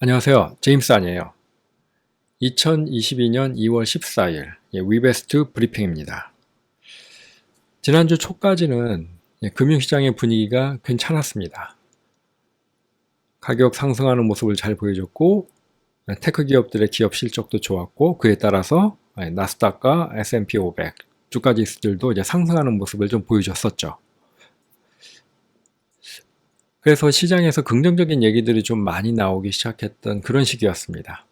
안녕하세요. 제임스 아니에요. 2022년 2월 14일 위베스트 브리핑입니다. 지난주 초까지는 금융시장의 분위기가 괜찮았습니다. 가격 상승하는 모습을 잘 보여줬고 테크 기업들의 기업 실적도 좋았고 그에 따라서 나스닥과 S&P 500 주가 지수들도 이제 상승하는 모습을 좀 보여줬었죠. 그래서 시장에서 긍정적인 얘기들이 좀 많이 나오기 시작했던 그런 시기였습니다.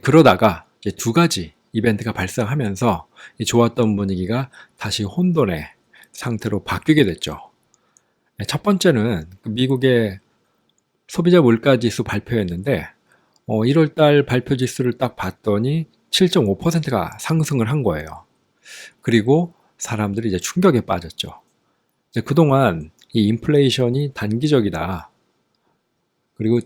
그러다가 이제 두 가지 이벤트가 발생하면서 좋았던 분위기가 다시 혼돈의 상태로 바뀌게 됐죠. 첫 번째는 미국의 소비자 물가지수 발표였는데 1월달 발표 지수를 딱 봤더니 7.5%가 상승을 한 거예요. 그리고 사람들이 이제 충격에 빠졌죠. 이제 그동안 이 인플레이션이 단기적이다. 그리고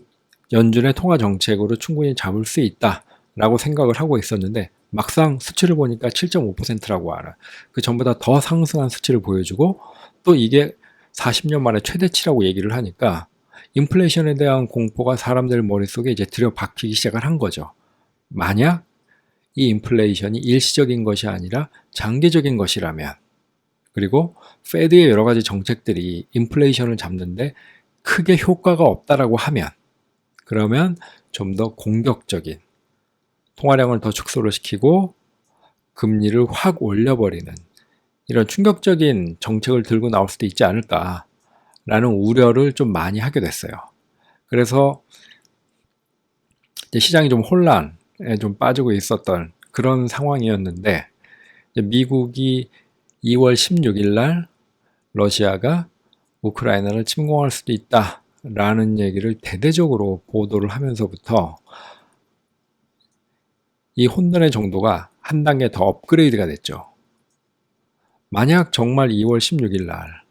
연준의 통화 정책으로 충분히 잡을 수 있다. 라고 생각을 하고 있었는데 막상 수치를 보니까 7.5%라고 알아. 그 전보다 더 상승한 수치를 보여주고 또 이게 40년 만에 최대치라고 얘기를 하니까 인플레이션에 대한 공포가 사람들 머릿속에 이제 들여박히기 시작을 한 거죠. 만약 이 인플레이션이 일시적인 것이 아니라 장기적인 것이라면 그리고 페드의 여러 가지 정책들이 인플레이션을 잡는데 크게 효과가 없다라고 하면 그러면 좀 더 공격적인 통화량을 더 축소를 시키고 금리를 확 올려버리는 이런 충격적인 정책을 들고 나올 수도 있지 않을까라는 우려를 좀 많이 하게 됐어요. 그래서 시장이 좀 혼란에 좀 빠지고 있었던 그런 상황이었는데 미국이 2월 16일 날 러시아가 우크라이나를 침공할 수도 있다라는 얘기를 대대적으로 보도를 하면서부터 이 혼돈의 정도가 한 단계 더 업그레이드가 됐죠. 만약 정말 2월 16일 날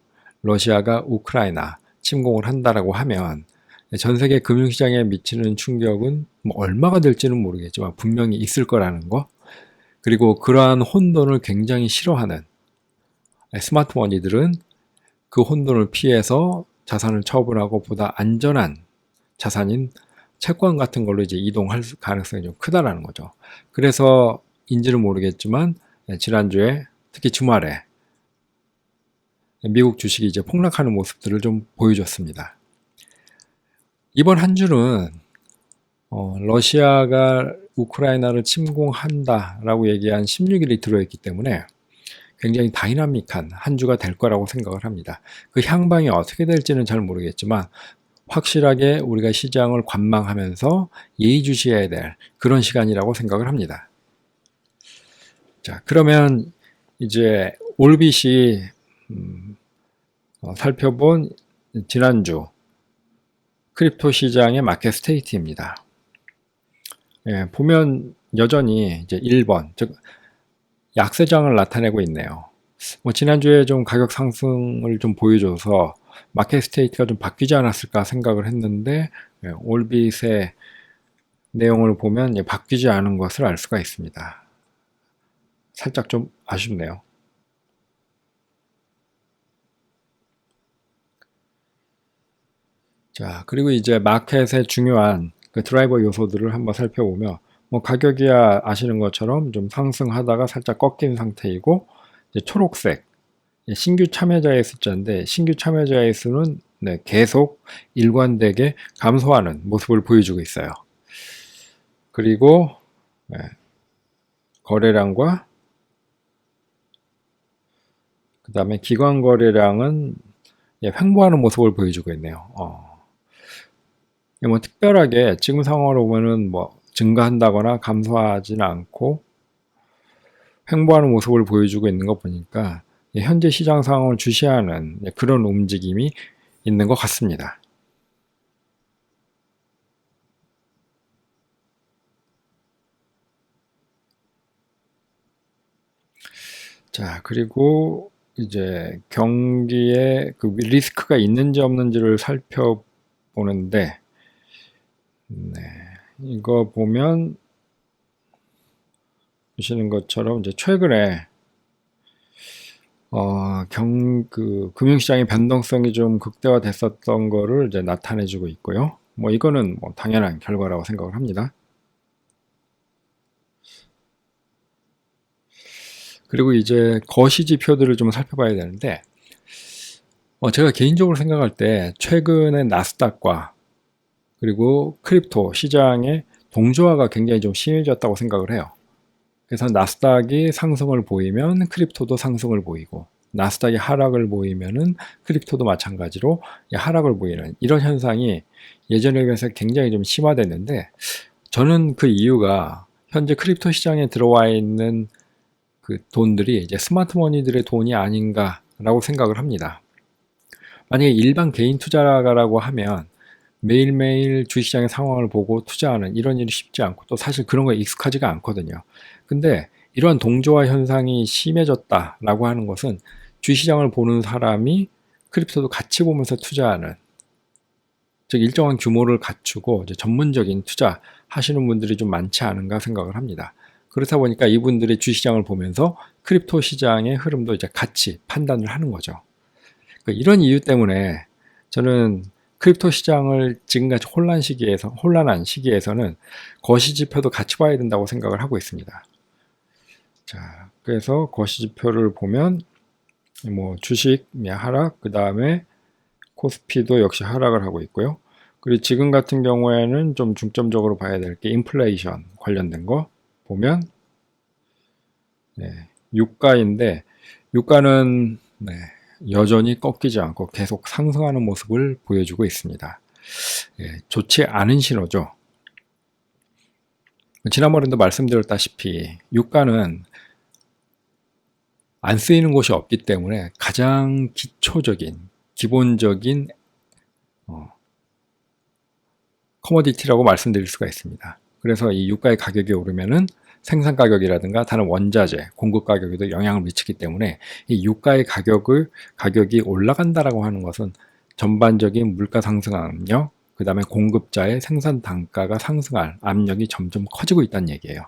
러시아가 우크라이나 침공을 한다라고 하면 전 세계 금융시장에 미치는 충격은 얼마가 될지는 모르겠지만 분명히 있을 거라는 거. 그리고 그러한 혼돈을 굉장히 싫어하는 스마트머니들은 그 혼돈을 피해서 자산을 처분하고 보다 안전한 자산인 채권 같은 걸로 이제 이동할 가능성이 좀 크다라는 거죠. 그래서 인지는 모르겠지만 지난주에 특히 주말에 미국 주식이 이제 폭락하는 모습들을 좀 보여줬습니다. 이번 한 주는 러시아가 우크라이나를 침공한다라고 얘기한 16일이 들어있기 때문에 굉장히 다이나믹한 한 주가 될 거라고 생각을 합니다. 그 향방이 어떻게 될지는 잘 모르겠지만 확실하게 우리가 시장을 관망하면서 예의주시해야 될 그런 시간이라고 생각을 합니다. 자, 그러면 이제 올빗이 살펴본 지난주 크립토 시장의 마켓 스테이트입니다. 예, 보면 여전히 이제 1번, 즉 약세장을 나타내고 있네요. 지난주에 좀 가격 상승을 좀 보여줘서 마켓 스테이트가 좀 바뀌지 않았을까 생각을 했는데 올빗의 내용을 보면 바뀌지 않은 것을 알 수가 있습니다. 살짝 좀 아쉽네요. 자, 그리고 이제 마켓의 중요한 그 드라이버 요소들을 한번 살펴보면 가격이야 아시는 것처럼 좀 상승하다가 살짝 꺾인 상태이고 이제 초록색 신규 참여자의 숫자인데 신규 참여자의 수는 계속 일관되게 감소하는 모습을 보여주고 있어요. 그리고 거래량과 그 다음에 기관 거래량은 횡보하는 모습을 보여주고 있네요. 특별하게 지금 상황으로 보면은 증가한다거나 감소하지는 않고 횡보하는 모습을 보여주고 있는 거 보니까 현재 시장 상황을 주시하는 그런 움직임이 있는 것 같습니다. 자, 그리고 이제 경기에 그 리스크가 있는지 없는지를 살펴보는데, 이거 보면 보시는 것처럼 이제 최근에 금융시장의 변동성이 좀 극대화됐었던 거를 이제 나타내주고 있고요. 뭐 이거는 뭐 당연한 결과라고 생각을 합니다. 그리고 이제 거시 지표들을 좀 살펴봐야 되는데, 제가 개인적으로 생각할 때 최근에 나스닥과 그리고 크립토 시장의 동조화가 굉장히 좀 심해졌다고 생각을 해요. 그래서 나스닥이 상승을 보이면 크립토도 상승을 보이고, 나스닥이 하락을 보이면은 크립토도 마찬가지로 하락을 보이는 이런 현상이 예전에 비해서 굉장히 좀 심화됐는데, 저는 그 이유가 현재 크립토 시장에 들어와 있는 그 돈들이 이제 스마트 머니들의 돈이 아닌가라고 생각을 합니다. 만약에 일반 개인 투자가라고 하면 매일매일 주식시장의 상황을 보고 투자하는 이런 일이 쉽지 않고, 또 사실 그런 거에 익숙하지가 않거든요. 근데 이러한 동조화 현상이 심해졌다라고 하는 것은 주식시장을 보는 사람이 크립토도 같이 보면서 투자하는, 즉 일정한 규모를 갖추고 이제 전문적인 투자 하시는 분들이 좀 많지 않은가 생각을 합니다. 그렇다 보니까 이분들이 주식시장을 보면서 크립토 시장의 흐름도 이제 같이 판단을 하는 거죠. 이런 이유 때문에 저는 크립토 시장을 지금같이 혼란한 시기에서는 거시지표도 같이 봐야 된다고 생각을 하고 있습니다. 자, 그래서 거시지표를 보면 뭐 주식 하락, 그 다음에 코스피도 역시 하락을 하고 있고요. 그리고 지금 같은 경우에는 좀 중점적으로 봐야 될 게 인플레이션 관련된 거 보면, 유가인데, 유가는 여전히 꺾이지 않고 계속 상승하는 모습을 보여주고 있습니다. 좋지 않은 신호죠. 지난번에도 말씀드렸다시피 유가는 안 쓰이는 곳이 없기 때문에 가장 기본적인 커머디티라고 말씀드릴 수가 있습니다. 그래서 이 유가의 가격이 오르면은 생산 가격이라든가 다른 원자재, 공급 가격에도 영향을 미치기 때문에 이 유가의 가격이 올라간다라고 하는 것은 전반적인 물가 상승 압력, 그 다음에 공급자의 생산 단가가 상승할 압력이 점점 커지고 있다는 얘기예요.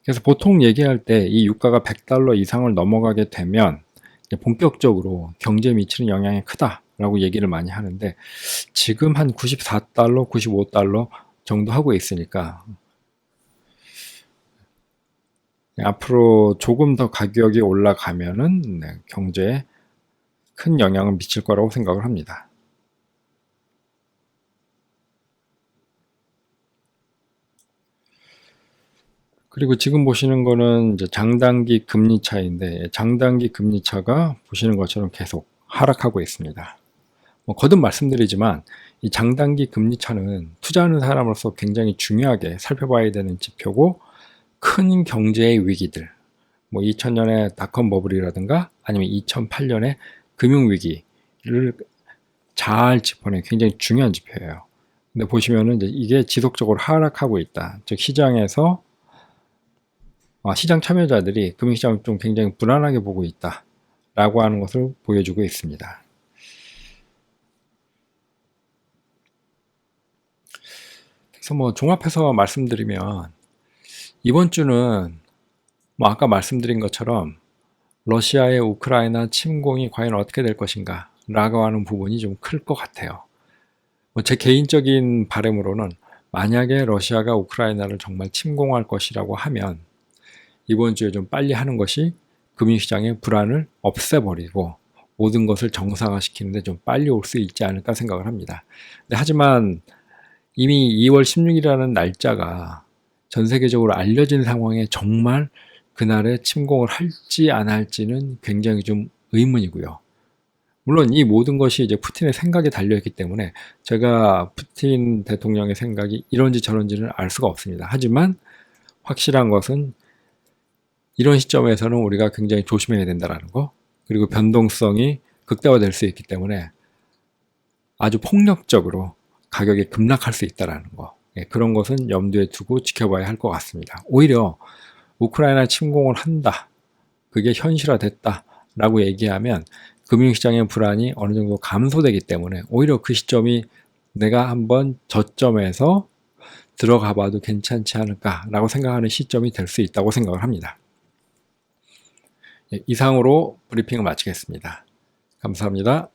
그래서 보통 얘기할 때 이 유가가 $100 이상을 넘어가게 되면 본격적으로 경제에 미치는 영향이 크다라고 얘기를 많이 하는데, 지금 한 $94, $95 정도 하고 있으니까 앞으로 조금 더 가격이 올라가면은 경제에 큰 영향을 미칠 거라고 생각을 합니다. 그리고 지금 보시는 거는 이제 장단기 금리 차인데, 장단기 금리 차가 보시는 것처럼 계속 하락하고 있습니다. 거듭 말씀드리지만 이 장단기 금리 차는 투자하는 사람으로서 굉장히 중요하게 살펴봐야 되는 지표고, 큰 경제의 위기들, 2000년의 닷컴 버블이라든가 아니면 2008년의 금융위기를 잘 짚어내는 굉장히 중요한 지표예요. 근데 보시면은 이게 지속적으로 하락하고 있다. 즉 시장 참여자들이 금융시장을 좀 굉장히 불안하게 보고 있다 라고 하는 것을 보여주고 있습니다. 그래서 종합해서 말씀드리면, 이번 주는 아까 말씀드린 것처럼 러시아의 우크라이나 침공이 과연 어떻게 될 것인가 라고 하는 부분이 좀 클 것 같아요. 제 개인적인 바람으로는 만약에 러시아가 우크라이나를 정말 침공할 것이라고 하면 이번 주에 좀 빨리 하는 것이 금융시장의 불안을 없애버리고 모든 것을 정상화시키는데 좀 빨리 올 수 있지 않을까 생각을 합니다. 하지만 이미 2월 16일이라는 날짜가 전 세계적으로 알려진 상황에 정말 그날에 침공을 할지 안 할지는 굉장히 좀 의문이고요. 물론 이 모든 것이 이제 푸틴의 생각에 달려있기 때문에 제가 푸틴 대통령의 생각이 이런지 저런지는 알 수가 없습니다. 하지만 확실한 것은 이런 시점에서는 우리가 굉장히 조심해야 된다는 거, 그리고 변동성이 극대화될 수 있기 때문에 아주 폭력적으로 가격이 급락할 수 있다는 거, 그런 것은 염두에 두고 지켜봐야 할 것 같습니다. 오히려 우크라이나 침공을 한다, 그게 현실화됐다 라고 얘기하면 금융시장의 불안이 어느 정도 감소되기 때문에 오히려 그 시점이 내가 한번 저점에서 들어가 봐도 괜찮지 않을까 라고 생각하는 시점이 될 수 있다고 생각을 합니다. 이상으로 브리핑을 마치겠습니다. 감사합니다.